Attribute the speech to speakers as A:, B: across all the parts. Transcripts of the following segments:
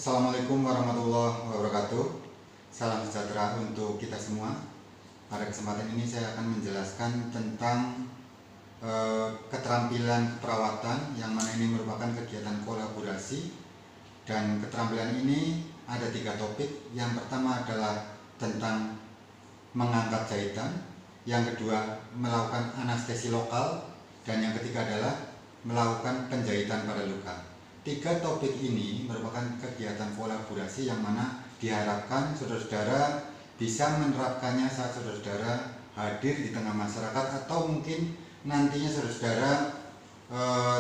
A: Assalamualaikum warahmatullahi wabarakatuh. Salam sejahtera untuk kita semua. Pada kesempatan ini saya akan menjelaskan tentang keterampilan keperawatan, yang mana ini merupakan kegiatan kolaborasi. Dan keterampilan ini ada 3 topik. Yang pertama adalah tentang mengangkat jahitan, yang kedua melakukan anestesi lokal, dan yang ketiga adalah melakukan penjahitan pada luka. 3 topik ini merupakan kegiatan kolaborasi yang mana diharapkan saudara-saudara bisa menerapkannya saat saudara-saudara hadir di tengah masyarakat, atau mungkin nantinya saudara-saudara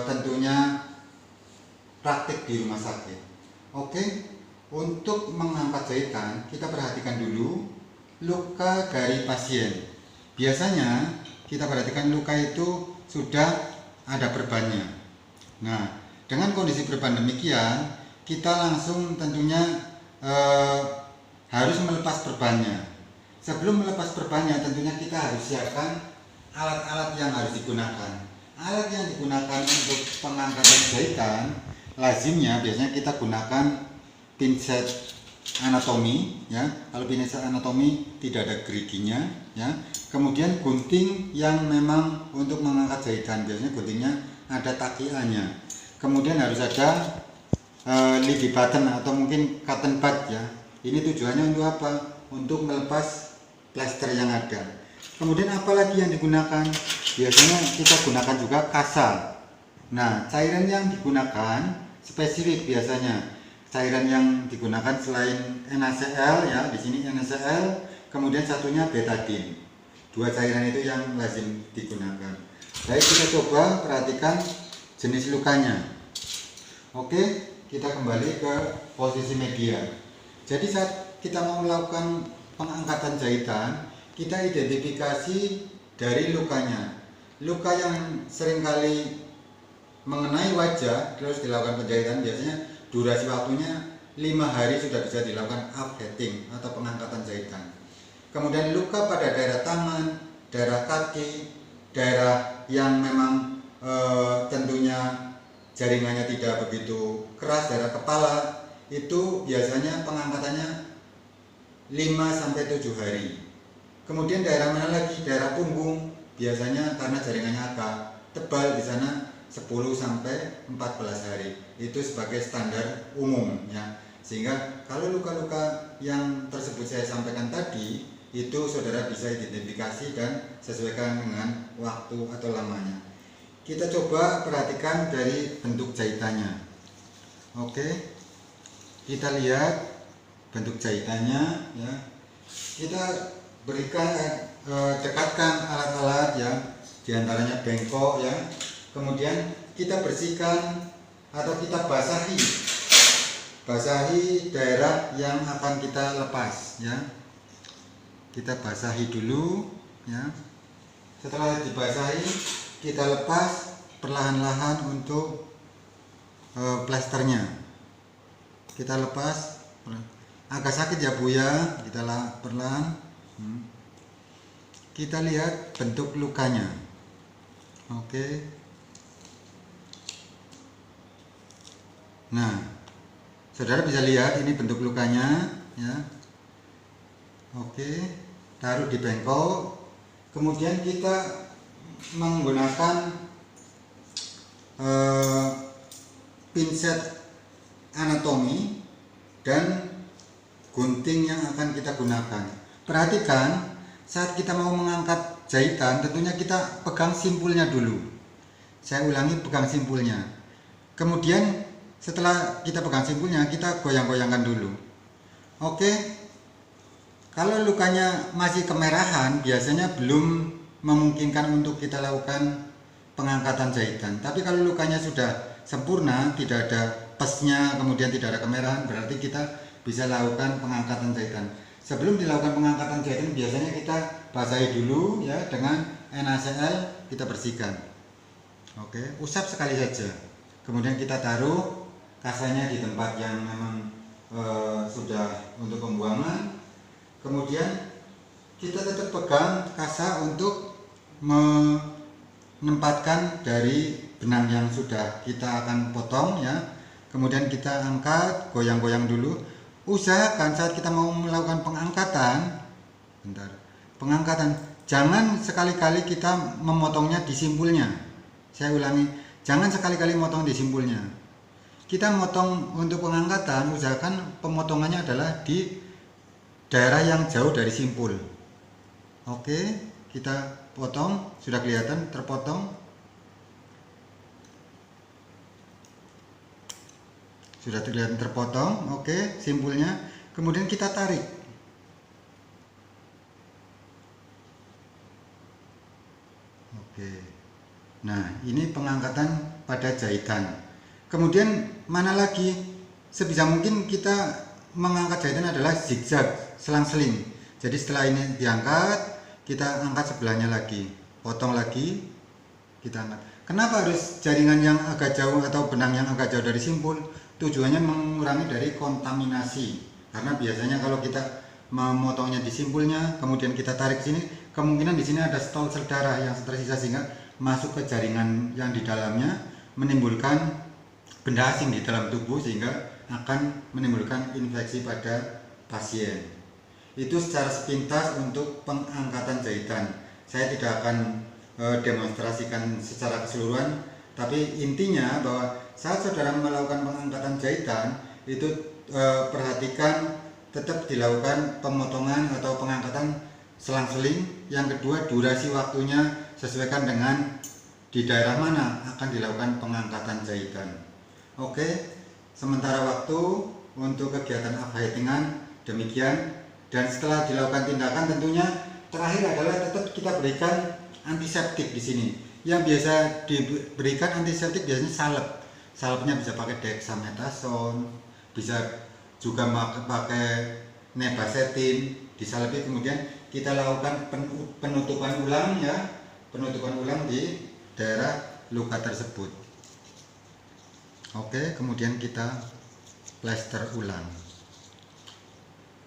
A: tentunya praktik di rumah sakit. Oke, untuk mengangkat jahitan kita perhatikan dulu luka dari pasien. Biasanya kita perhatikan luka itu sudah ada perbannya. Nah, dengan kondisi perban demikian, kita langsung tentunya harus melepas perbannya. Sebelum melepas perbannya, tentunya kita harus siapkan alat-alat yang harus digunakan. Alat yang digunakan untuk pengangkatan jahitan, lazimnya biasanya kita gunakan pinset anatomi, ya. Kalau pinset anatomi tidak ada geriginya, ya. Kemudian gunting yang memang untuk mengangkat jahitan, biasanya guntingnya ada takiannya. Kemudian harus ada lidi button atau mungkin cotton bud, ya. Ini tujuannya untuk apa? Untuk melepas plester yang ada. Kemudian apalagi yang digunakan? Biasanya kita gunakan juga kasa. Nah, cairan yang digunakan spesifik biasanya. Cairan yang digunakan selain NaCl, ya, di sini NaCl, kemudian satunya betadine. 2 cairan itu yang lazim digunakan. Baik, kita coba perhatikan jenis lukanya. Oke, kita kembali ke posisi media. Jadi saat kita mau melakukan pengangkatan jahitan, kita identifikasi dari lukanya. Luka yang seringkali mengenai wajah terus dilakukan penjahitan, biasanya durasi waktunya 5 hari sudah bisa dilakukan updating atau pengangkatan jahitan. Kemudian luka pada daerah tangan, daerah kaki, daerah yang memang tentunya jaringannya tidak begitu keras, daerah kepala, itu biasanya pengangkatannya 5-7 hari. Kemudian daerah mana lagi? Daerah punggung, biasanya karena jaringannya agak tebal, di sana 10-14 hari. Itu sebagai standar umum, ya. Sehingga kalau luka-luka yang tersebut saya sampaikan tadi, itu saudara bisa identifikasi dan sesuaikan dengan waktu atau lamanya. Kita coba perhatikan dari bentuk jahitannya. Oke, kita lihat bentuk jahitannya, ya. Kita berikan dekatkan alat-alat, ya, diantaranya bengkok, ya. Kemudian kita bersihkan atau kita basahi daerah yang akan kita lepas, ya. Kita basahi dulu, ya. Setelah dibasahi, kita lepas perlahan-lahan untuk plasternya. Kita lepas, agak sakit ya Bu, ya. Kita perlahan. Kita lihat bentuk lukanya. Oke. Nah, saudara bisa lihat ini bentuk lukanya, ya. Oke, taruh di bengkok. Kemudian kita menggunakan pinset anatomi dan gunting yang akan kita gunakan. Perhatikan saat kita mau mengangkat jahitan, tentunya kita pegang simpulnya dulu. Saya ulangi, pegang simpulnya. Kemudian setelah kita pegang simpulnya, kita goyang-goyangkan dulu. Oke. Kalau lukanya masih kemerahan, biasanya belum memungkinkan untuk kita lakukan pengangkatan jahitan. Tapi kalau lukanya sudah sempurna, tidak ada pesnya, kemudian tidak ada kemerahan, berarti kita bisa lakukan pengangkatan jahitan. Sebelum dilakukan pengangkatan jahitan, biasanya kita basahi dulu, ya, dengan NaCl, kita bersihkan. Oke, usap sekali saja. Kemudian kita taruh kasanya di tempat yang memang sudah untuk pembuangan. Kemudian kita tetap pegang kasa untuk menempatkan dari benang yang sudah kita akan potong, ya. kemudian kita angkat, goyang-goyang dulu. Usahakan saat kita mau melakukan pengangkatan, jangan sekali-kali kita memotongnya di simpulnya. Saya ulangi, jangan sekali-kali motong di simpulnya. Kita motong untuk pengangkatan, usahakan pemotongannya adalah di daerah yang jauh dari simpul. Oke, kita potong, sudah kelihatan terpotong. Sudah terlihat terpotong, oke, simpulnya. Kemudian kita tarik. Oke. Nah, ini pengangkatan pada jahitan. Kemudian mana lagi? Sebisa mungkin kita mengangkat jahitan adalah zigzag, selang-seling. Jadi setelah ini diangkat, kita angkat sebelahnya lagi, potong lagi, kita angkat. Kenapa harus jaringan yang agak jauh atau benang yang agak jauh dari simpul? Tujuannya mengurangi dari kontaminasi. Karena biasanya kalau kita memotongnya di simpulnya, kemudian kita tarik sini, kemungkinan di sini ada stol sel darah yang tersisa sehingga masuk ke jaringan yang di dalamnya, menimbulkan benda asing di dalam tubuh sehingga akan menimbulkan infeksi pada pasien. Itu secara sepintas untuk pengangkatan jahitan. Saya tidak akan demonstrasikan secara keseluruhan, tapi intinya bahwa saat saudara melakukan pengangkatan jahitan itu perhatikan tetap dilakukan pemotongan atau pengangkatan selang-seling. Yang kedua, durasi waktunya sesuaikan dengan di daerah mana akan dilakukan pengangkatan jahitan. Oke, sementara waktu untuk kegiatan upheatingan demikian. Dan setelah dilakukan tindakan, tentunya terakhir adalah tetap kita berikan antiseptik di sini. Yang biasa diberikan antiseptik biasanya salep. Salepnya bisa pakai dexamethasone, bisa juga pakai nebasetin, disalepi, kemudian kita lakukan penutupan ulang ya, penutupan ulang di daerah luka tersebut. Oke, kemudian kita plester ulang.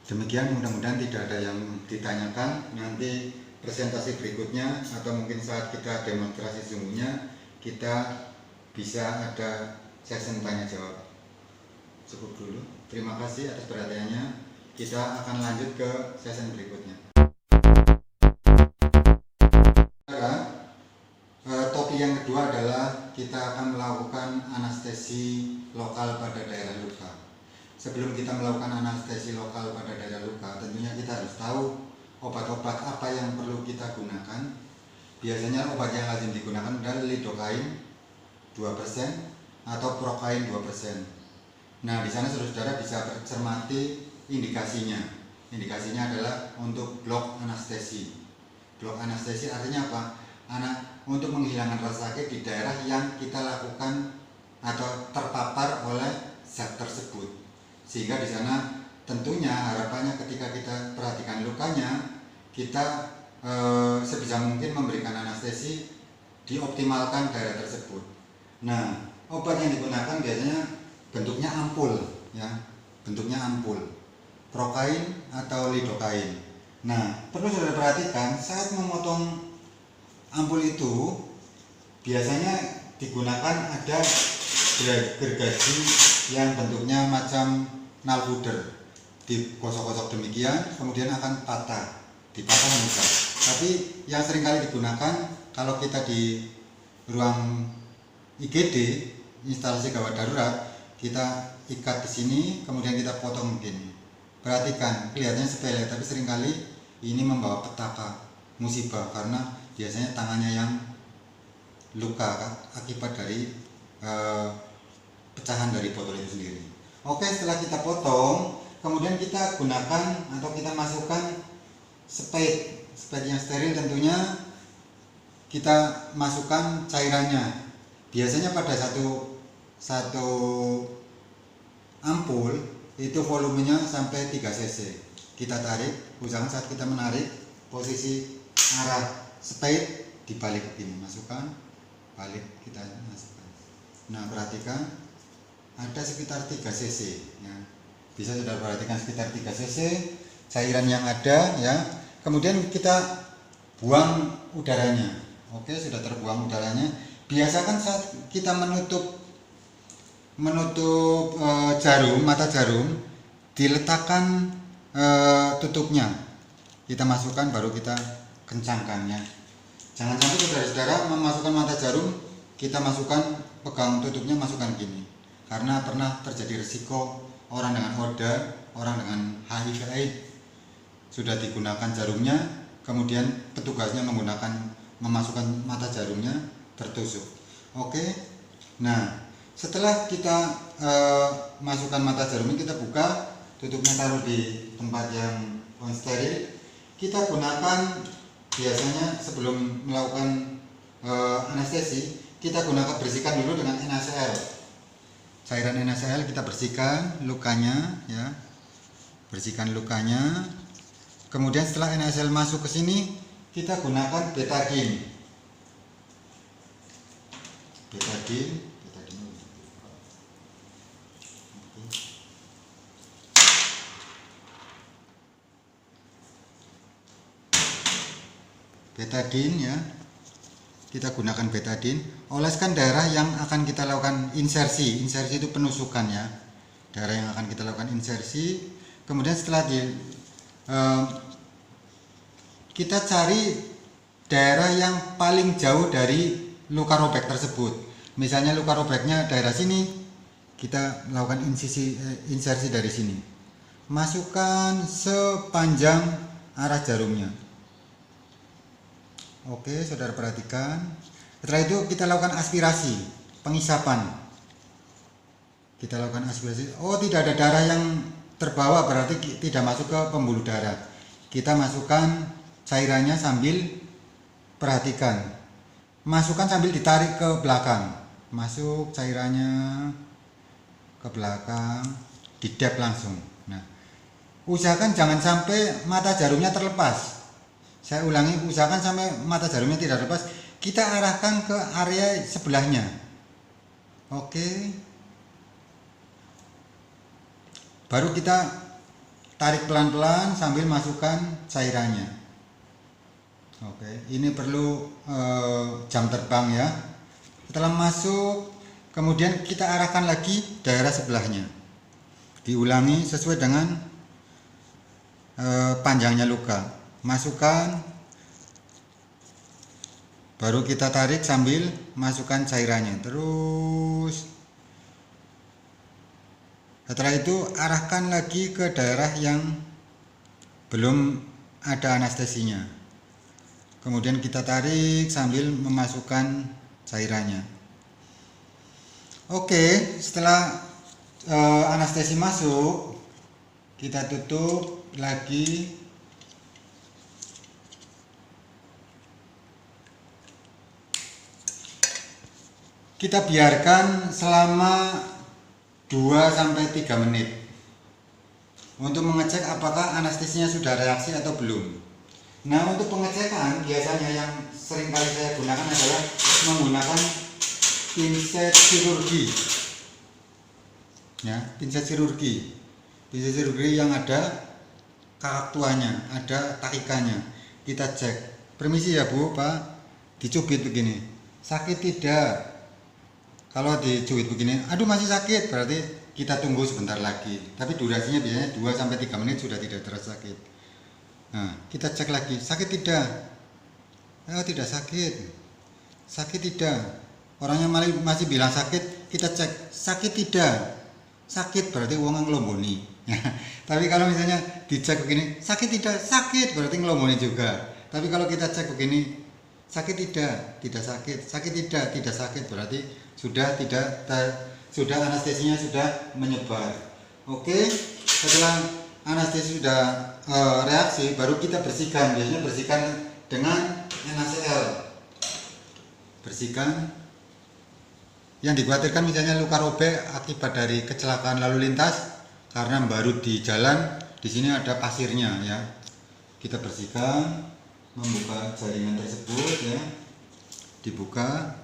A: Demikian, mudah-mudahan tidak ada yang ditanyakan. Nanti presentasi berikutnya atau mungkin saat kita demonstrasi sesungguhnya kita bisa ada sesi tanya jawab. Cukup dulu. Terima kasih atas perhatiannya. Kita akan lanjut ke sesi berikutnya. Topik yang kedua adalah kita akan melakukan anestesi lokal pada daerah luka. Sebelum kita melakukan anestesi lokal pada daerah luka, tentunya kita harus tahu obat-obat apa yang perlu kita gunakan. Biasanya obat yang lazim digunakan adalah lidocaine 2% atau procaine 2%. Nah, di sana saudara bisa cermati indikasinya. Indikasinya adalah untuk blok anestesi. Blok anestesi artinya apa? Untuk menghilangkan rasa sakit di daerah yang kita lakukan atau terpapar oleh zat tersebut. Sehingga di sana tentunya harapannya ketika kita perhatikan lukanya, kita sebisa mungkin memberikan anestesi, dioptimalkan daerah tersebut. Nah, obat yang digunakan biasanya bentuknya ampul, ya, bentuknya ampul, procaine atau lidocaine. Nah, perlu saudara perhatikan saat memotong ampul itu biasanya digunakan ada gergaji yang bentuknya macam nalbuder, digosok-gosok demikian, kemudian akan patah, dipatah muka. Tapi yang seringkali digunakan kalau kita di ruang IGD, instalasi gawat darurat, kita ikat di sini, kemudian kita potong begini. Perhatikan, kelihatannya sepele, tapi seringkali ini membawa petaka, musibah, karena biasanya tangannya yang luka akibat dari pecahan dari botol itu sendiri. Oke, setelah kita potong, kemudian kita gunakan atau kita masukkan spade yang steril. Tentunya kita masukkan cairannya. Biasanya pada satu ampul itu volumenya sampai 3 cc. Kita tarik, usahakan saat kita menarik posisi arah spade dibalik begini, masukkan, balik, kita masukkan. Nah, perhatikan ada sekitar 3 cc ya. Bisa sudah perhatikan sekitar 3 cc cairan yang ada ya. Kemudian kita buang udaranya. Oke, sudah terbuang udaranya. Biasakan saat kita menutup menutup jarum, mata jarum, diletakkan tutupnya. Kita masukkan baru kita kencangkan ya. Jangan sampai saudara-saudara memasukkan mata jarum, kita masukkan, pegang tutupnya, masukkan gini. Karena pernah terjadi risiko orang dengan ODA, orang dengan HIV/AIDS sudah digunakan jarumnya, kemudian petugasnya memasukkan mata jarumnya, tertusuk. Oke. Nah, setelah kita masukkan mata jarumnya, kita buka, tutupnya taruh di tempat yang steril. Kita gunakan biasanya sebelum melakukan anestesi, kita gunakan, bersihkan dulu dengan NaCl. Cairan NaCl kita bersihkan lukanya ya. Bersihkan lukanya. Kemudian setelah NaCl masuk ke sini, kita gunakan betadine. Betadine ya, kita gunakan betadine. Oleskan daerah yang akan kita lakukan insersi. Insersi itu penusukan ya, daerah yang akan kita lakukan insersi. Kemudian setelah kita cari daerah yang paling jauh dari luka robek tersebut. Misalnya luka robeknya daerah sini, kita lakukan insersi dari sini. Masukkan sepanjang arah jarumnya. Oke, saudara perhatikan. Setelah itu kita lakukan aspirasi, pengisapan. Kita lakukan aspirasi. Oh, tidak ada darah yang terbawa, berarti tidak masuk ke pembuluh darah. Kita masukkan cairannya sambil perhatikan. Masukkan sambil ditarik ke belakang. Masuk cairannya ke belakang, didep langsung. Nah, usahakan jangan sampai mata jarumnya terlepas. Saya ulangi, usahakan sampai mata jarumnya tidak lepas. Kita arahkan ke area sebelahnya. Oke. Baru kita tarik pelan-pelan sambil masukkan cairannya. Oke, ini perlu jam terbang ya. Setelah masuk, kemudian kita arahkan lagi daerah sebelahnya. Diulangi sesuai dengan panjangnya luka. Masukkan, baru kita tarik sambil masukkan cairannya. Terus setelah itu arahkan lagi ke daerah yang belum ada anestesinya. Kemudian kita tarik sambil memasukkan cairannya. Oke, setelah anestesi masuk, kita tutup lagi. Kita biarkan selama 2-3 menit untuk mengecek apakah anestesinya sudah reaksi atau belum. Nah, untuk pengecekan biasanya yang sering kali saya gunakan adalah menggunakan pinset chirurgi. Ya, pinset chirurgi. Pinset chirurgi yang ada kakak-tuanya, ada takikannya. Kita cek. Permisi ya Bu, Pak. Dicubit begini. Sakit tidak? Kalau dicubit begini, aduh masih sakit, berarti kita tunggu sebentar lagi. Tapi durasinya biasanya 2-3 menit sudah tidak terasa sakit. Nah, kita cek lagi, sakit tidak? Oh, tidak sakit. Sakit tidak? Orangnya masih bilang sakit, kita cek, sakit tidak? Sakit berarti uangnya ngelomboni. Tapi kalau misalnya dicek begini, sakit tidak? Sakit berarti ngelomboni juga. Tapi kalau kita cek begini, sakit tidak? Tidak sakit. Sakit tidak sakit, berarti sudah anestesinya sudah menyebar. Oke, setelah anestesi sudah reaksi, baru kita bersihkan. Biasanya bersihkan dengan NaCl. Bersihkan. Yang dikhawatirkan misalnya luka robek akibat dari kecelakaan lalu lintas karena baru di jalan, di sini ada pasirnya ya. Kita bersihkan, membuka jaringan tersebut ya. Dibuka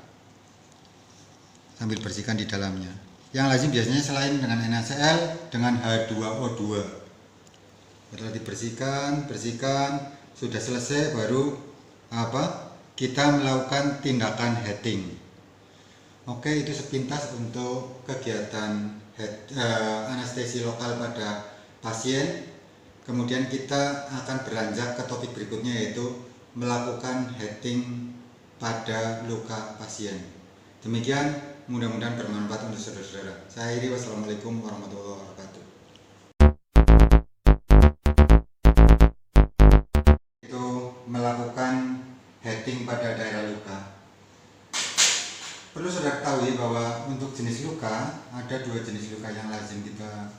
A: sambil bersihkan di dalamnya. Yang lazim biasanya selain dengan NaCl, dengan H2O2. Setelah dibersihkan, sudah selesai, baru kita melakukan tindakan heating. Oke, itu sepintas untuk kegiatan anestesi lokal pada pasien. Kemudian kita akan beranjak ke topik berikutnya, yaitu melakukan heading pada luka pasien. Demikian, mudah-mudahan bermanfaat untuk saudara-saudara. Saya Iri, wassalamualaikum warahmatullahi wabarakatuh. Itu melakukan heading pada daerah luka. Perlu saudara ketahui bahwa untuk jenis luka ada dua jenis luka yang lazim kita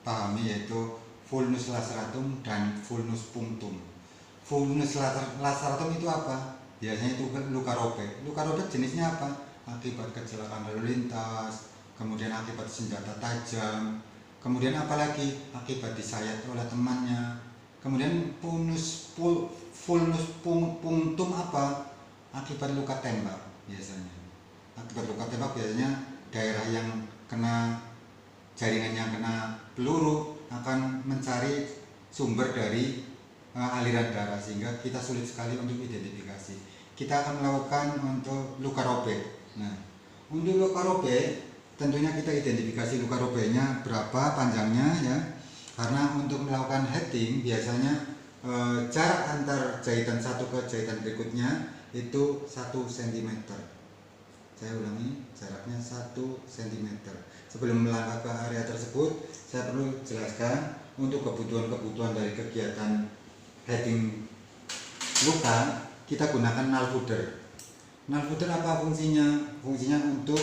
A: pahami, yaitu vulnus laceratum dan vulnus punctum. Vulnus laceratum itu apa? Biasanya itu luka robek. Luka robek jenisnya apa? Akibat kecelakaan lalu lintas, kemudian akibat senjata tajam, kemudian apalagi akibat disayat oleh temannya. Kemudian vulnus punctum apa? Akibat luka tembak biasanya. Akibat luka tembak biasanya daerah yang kena jaringan yang kena peluru akan mencari sumber dari aliran darah, sehingga kita sulit sekali untuk identifikasi. Kita akan melakukan untuk luka robek. Nah, untuk luka robek tentunya kita identifikasi luka robeknya berapa panjangnya ya, karena untuk melakukan heading biasanya jarak antar jahitan satu ke jahitan berikutnya itu 1 cm. Saya ulangi, jaraknya 1 cm. Sebelum melangkah ke area tersebut, saya perlu jelaskan untuk kebutuhan dari kegiatan heading luka, kita gunakan nalfuder. Nalfuder apa fungsinya? Fungsinya untuk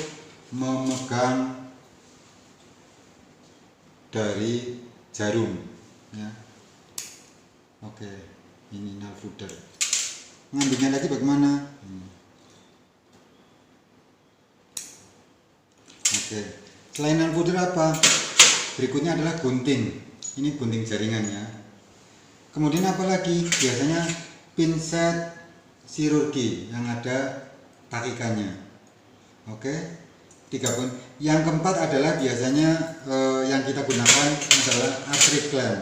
A: memegang dari jarum ya. Oke, ini nalfuder. Ngambilnya lagi bagaimana? Oke, selain nalfuder apa? Berikutnya adalah gunting. Ini gunting jaringannya. Kemudian apa lagi? Biasanya pinset chirurgi yang ada takikannya. Oke, 3 pun. Yang keempat adalah biasanya yang kita gunakan adalah artery clamp.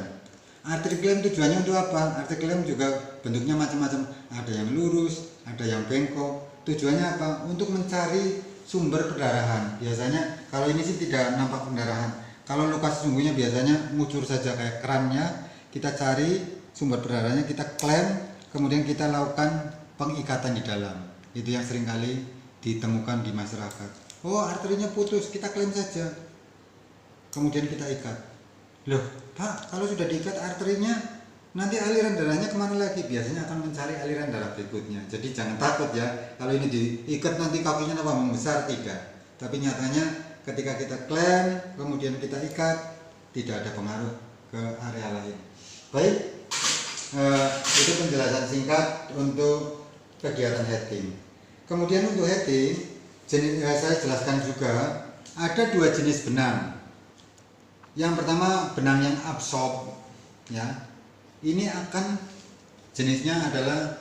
A: Artery clamp tujuannya untuk apa? Artery clamp juga bentuknya macam-macam. Ada yang lurus, ada yang bengkok. Tujuannya apa? Untuk mencari sumber perdarahan. Biasanya kalau ini sih tidak nampak pendarahan. Kalau luka sesungguhnya biasanya ngucur saja kayak kerannya. Kita cari sumber perdarahannya, kita clamp, kemudian kita lakukan pengikatan di dalam. Itu yang seringkali ditemukan di masyarakat. Oh, arterinya putus, kita clamp saja, kemudian kita ikat. Loh Pak, kalau sudah diikat arterinya, nanti aliran darahnya kemana lagi? Biasanya akan mencari aliran darah berikutnya. Jadi jangan takut ya, kalau ini diikat nanti kakinya tambah membesar, tidak. Tapi nyatanya ketika kita clamp kemudian kita ikat, tidak ada pengaruh ke area lain. Baik, itu penjelasan singkat untuk kegiatan heading. Kemudian untuk heading, saya jelaskan juga ada 2 jenis benang. Yang pertama benang yang absorb ya. Ini akan jenisnya adalah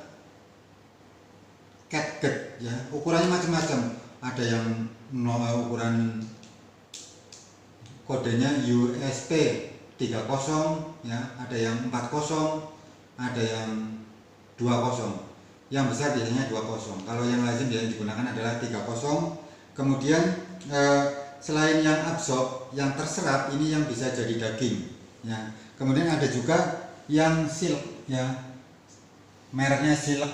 A: catgut ya. Ukurannya macam-macam. Ada yang ukuran kodenya USP 30 ya, ada yang 40, ada yang 20. Yang besar biasanya 20. Kalau yang lazim yang digunakan adalah 30. Kemudian selain yang absorb, yang terserap ini yang bisa jadi daging ya. Kemudian ada juga yang silk ya, mereknya silk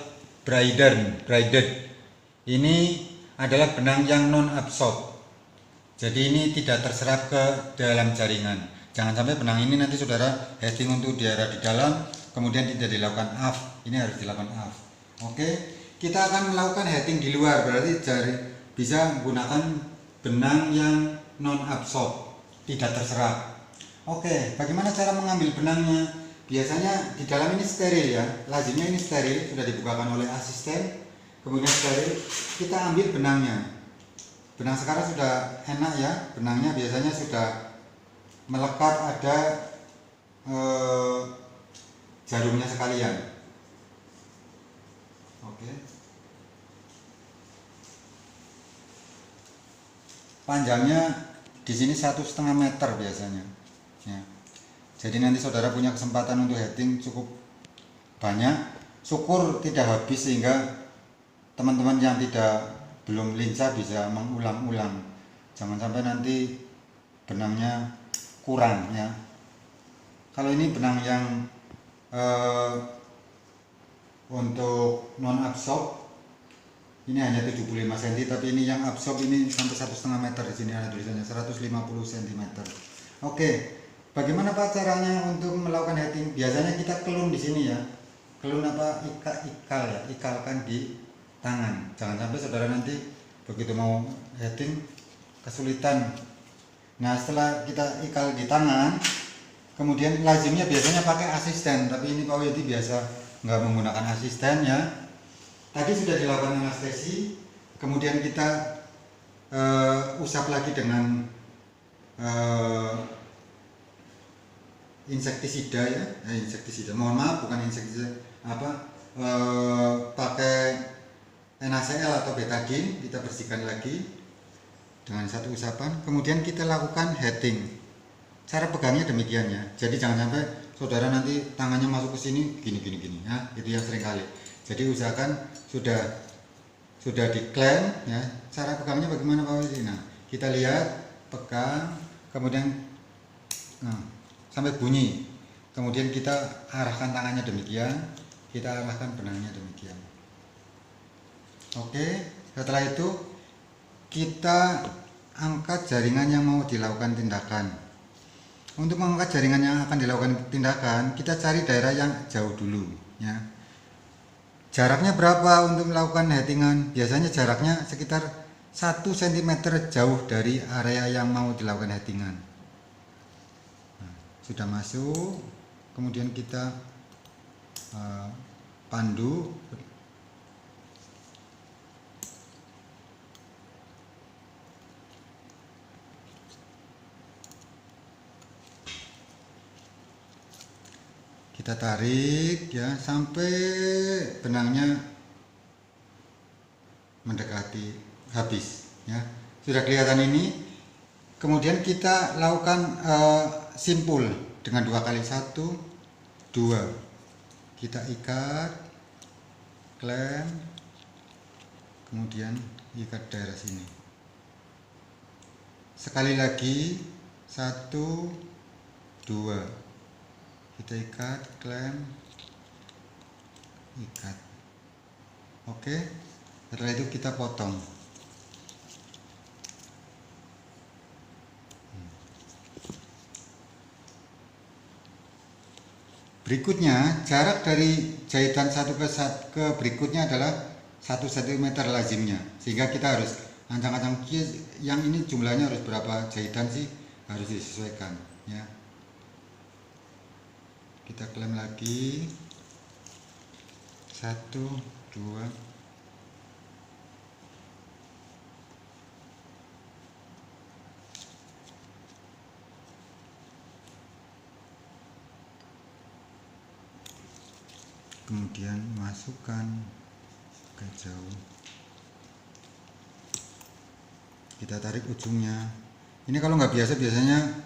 A: braided. Ini adalah benang yang non absorb, jadi ini tidak terserap ke dalam jaringan. Jangan sampai benang ini nanti saudara heading untuk daerah di dalam kemudian tidak dilakukan AF. Ini harus dilakukan AF. Oke, kita akan melakukan heading di luar, berarti bisa menggunakan benang yang non absorb, tidak terserap. Oke, bagaimana cara mengambil benangnya? Biasanya di dalam ini steril ya, lazimnya ini steril, sudah dibukakan oleh asisten, kemudian steril. Kita ambil benangnya. Benang sekarang sudah enak ya, benangnya biasanya sudah melekat, ada jarumnya sekalian. Oke. Panjangnya di sini 1,5 meter biasanya ya. Jadi nanti saudara punya kesempatan untuk heading cukup banyak, syukur tidak habis, sehingga teman-teman yang tidak belum lincah bisa mengulang-ulang, jangan sampai nanti benangnya kurang ya. Kalau ini benang yang untuk non absorb ini hanya 75 cm, tapi ini yang absorb ini sampai 1,5 meter. Di sini ada tulisannya 150 cm. Oke, bagaimana Pak caranya untuk melakukan heading? Biasanya kita kelun di sini ya. Kelun apa? Ikal ya, ikalkan di tangan. Jangan sampai saudara nanti begitu mau heading kesulitan. Nah, setelah kita ikal di tangan, kemudian lazimnya biasanya pakai asisten, tapi ini Pak Yudi biasa nggak menggunakan asisten ya. Tadi sudah dilakukan anestesi, kemudian kita usap lagi dengan insektisida ya, insektisida. Mohon maaf, bukan insektisida, pakai NaCl atau betadine. Kita bersihkan lagi dengan satu usapan, kemudian kita lakukan heading. Cara pegangnya demikian ya. Jadi jangan sampai saudara nanti tangannya masuk ke sini gini ya. Itu yang sering kali. Jadi usahakan sudah diklaim ya. Cara pegangnya bagaimana Pak Widi? Nah, kita lihat pegang, kemudian sampai bunyi. Kemudian kita arahkan tangannya demikian, kita arahkan benangnya demikian. Oke, setelah itu kita angkat jaringan yang mau dilakukan tindakan. Untuk mengangkat jaringan yang akan dilakukan tindakan, kita cari daerah yang jauh dulu ya. Jaraknya berapa untuk melakukan headingan? Biasanya jaraknya sekitar 1 cm jauh dari area yang mau dilakukan headingan. Nah, sudah masuk, kemudian kita pandu. Kita tarik ya sampai benangnya mendekati habis ya. Sudah kelihatan ini. Kemudian kita lakukan simpul dengan 2 kali 1 2. Kita ikat, klem, kemudian ikat daerah sini. Sekali lagi 1 2. Kita ikat, klem, ikat. Oke, setelah itu kita potong. Berikutnya, jarak dari jahitan satu ke berikutnya adalah 1 cm lazimnya, sehingga kita harus ancang-ancang yang ini jumlahnya harus berapa jahitan sih, harus disesuaikan ya. Kita klem lagi 1 2. Kemudian masukkan ke jauh. Kita tarik ujungnya. Ini kalau nggak biasa biasanya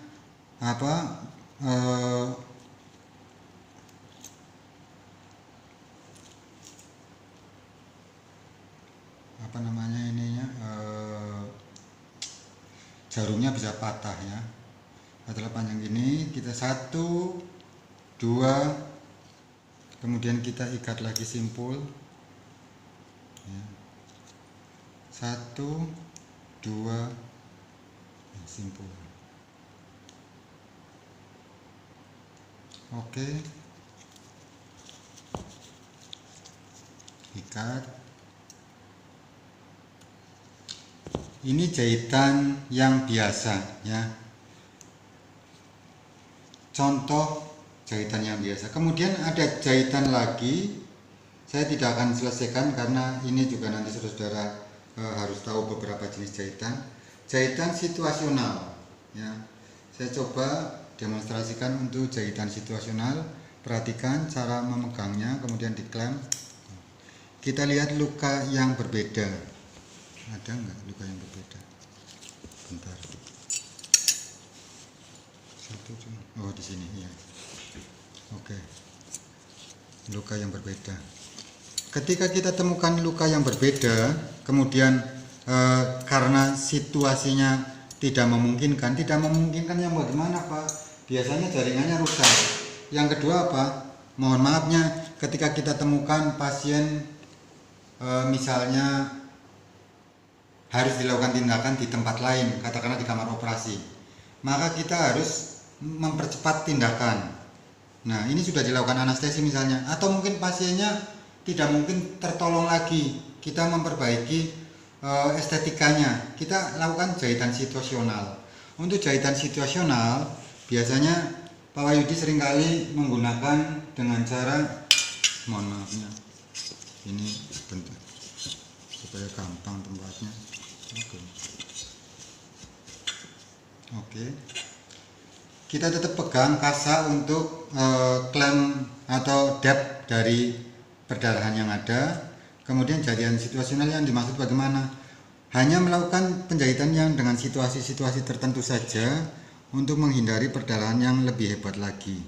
A: jarumnya bisa patah ya. Setelah panjang ini kita 1 2, kemudian kita ikat lagi simpul ya. 1 2 simpul. Oke, ikat. Ini jahitan yang biasa ya, contoh jahitan yang biasa. Kemudian ada jahitan lagi, saya tidak akan selesaikan karena ini juga nanti saudara harus tahu beberapa jenis jahitan. Jahitan situasional ya, saya coba demonstrasikan untuk jahitan situasional. Perhatikan cara memegangnya, kemudian diklem. Kita lihat luka yang berbeda. Ada nggak luka yang berbeda? Bentar. Oh, di sini ya. Oke. Luka yang berbeda. Ketika kita temukan luka yang berbeda, kemudian karena situasinya tidak memungkinkan yang bagaimana Pak? Biasanya jaringannya rusak. Yang kedua apa? Mohon maafnya, ketika kita temukan pasien misalnya harus dilakukan tindakan di tempat lain, katakanlah di kamar operasi, maka kita harus mempercepat tindakan. Nah, ini sudah dilakukan anestesi misalnya, atau mungkin pasiennya tidak mungkin tertolong lagi, kita memperbaiki estetikanya, kita lakukan jahitan situasional. Untuk jahitan situasional biasanya Pak Wahyudi seringkali menggunakan dengan cara, mohon maafnya, ini bentar supaya gampang tempatnya. Oke. Kita tetap pegang kasa untuk klaim atau depth dari perdarahan yang ada. Kemudian jahitan situasional yang dimaksud bagaimana? Hanya melakukan penjahitan yang dengan situasi-situasi tertentu saja untuk menghindari perdarahan yang lebih hebat lagi.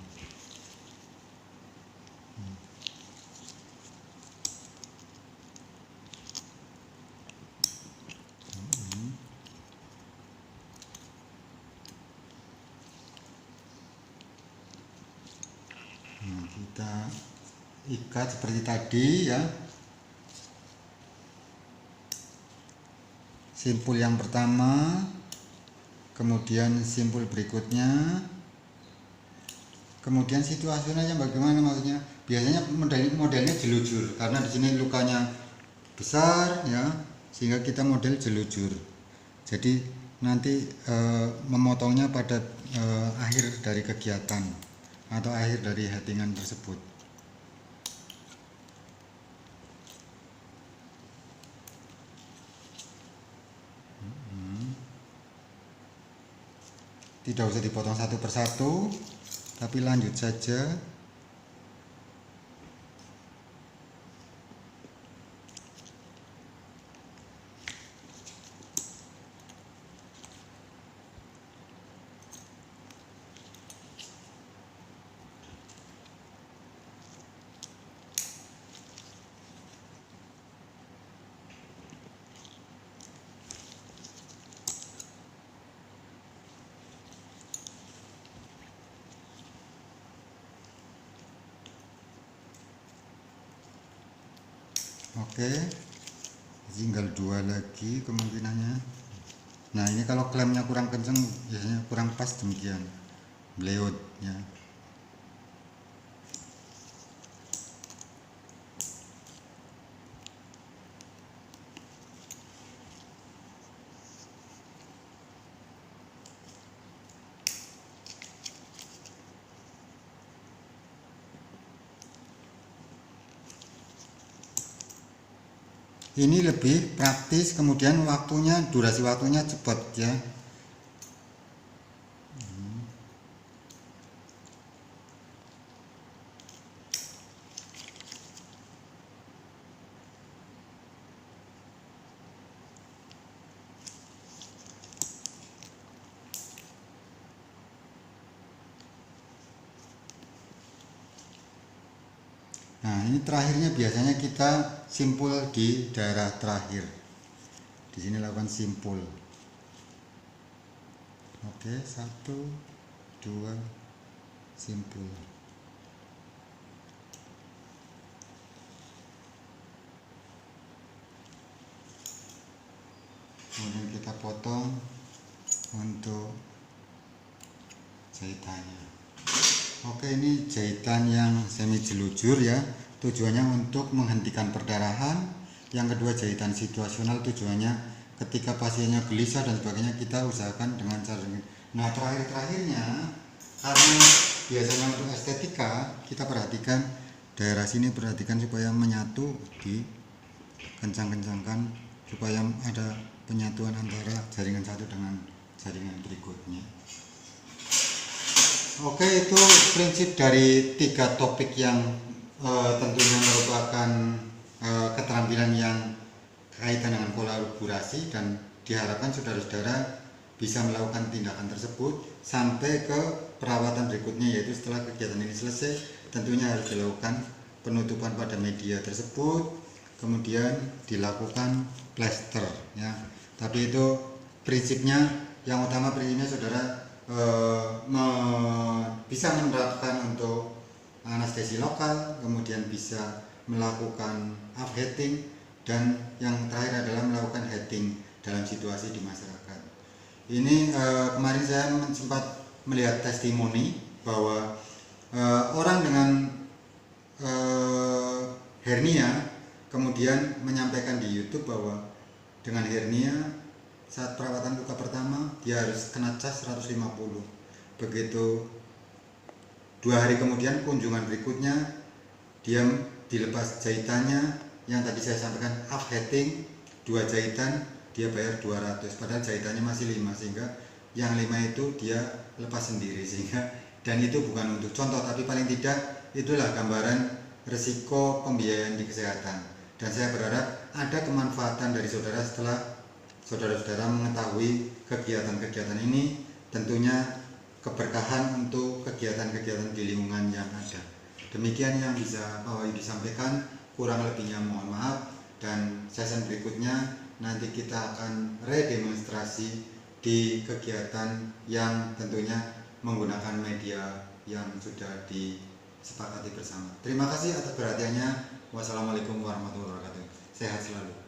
A: Nah, kita ikat seperti tadi ya. Simpul yang pertama, kemudian simpul berikutnya, kemudian situasionalnya bagaimana maksudnya? Biasanya modelnya jelujur karena di sini lukanya besar ya, sehingga kita model jelujur. Jadi nanti memotongnya pada akhir dari kegiatan atau akhir dari headingan tersebut. Tidak usah dipotong satu persatu, tapi lanjut saja. Oke, tinggal 2 lagi kemungkinannya. Nah, ini kalau klemnya kurang kenceng biasanya kurang pas, demikian bleot ya. Ini lebih praktis, kemudian durasi waktunya cepat ya. Nah, ini terakhirnya biasanya kita simpul di daerah terakhir. Di sini lakukan simpul. Oke, 1, 2, simpul. Kemudian kita potong untuk jahitannya. Oke, ini jahitan yang semi jelujur ya, tujuannya untuk menghentikan perdarahan. Yang kedua, jahitan situasional, tujuannya ketika pasiennya gelisah dan sebagainya, kita usahakan dengan cara ini. Nah, terakhirnya karena biasanya untuk estetika, kita perhatikan daerah sini, perhatikan supaya menyatu, di kencang-kencangkan supaya ada penyatuan antara jaringan satu dengan jaringan berikutnya. Oke, itu prinsip dari 3 topik yang tentunya merupakan keterampilan yang kaitan dengan kolaborasi, dan diharapkan saudara-saudara bisa melakukan tindakan tersebut sampai ke perawatan berikutnya, yaitu setelah kegiatan ini selesai tentunya harus dilakukan penutupan pada media tersebut, kemudian dilakukan plester ya. Tapi itu prinsipnya, yang utama prinsipnya saudara bisa menerapkan untuk anestesi lokal, kemudian bisa melakukan upheating, dan yang terakhir adalah melakukan heading dalam situasi di masyarakat. Ini kemarin saya sempat melihat testimoni bahwa orang dengan hernia kemudian menyampaikan di YouTube bahwa dengan hernia saat perawatan luka pertama dia harus kena cas 150. Begitu 2 hari kemudian kunjungan berikutnya dia dilepas jahitannya, yang tadi saya sampaikan upheating 2 jahitan dia bayar 200, padahal jahitannya masih 5, sehingga yang 5 itu dia lepas sendiri, sehingga dan itu bukan untuk contoh, tapi paling tidak itulah gambaran risiko pembiayaan di kesehatan. Dan saya berharap ada kemanfaatan dari saudara setelah saudara-saudara mengetahui kegiatan-kegiatan ini, tentunya keberkahan untuk kegiatan-kegiatan di lingkungan yang ada. Demikian yang bisa Pak Wahyu disampaikan, kurang lebihnya mohon maaf, dan sesi berikutnya nanti kita akan redemonstrasi di kegiatan yang tentunya menggunakan media yang sudah disepakati bersama. Terima kasih atas perhatiannya. Wassalamualaikum warahmatullahi wabarakatuh. Sehat selalu.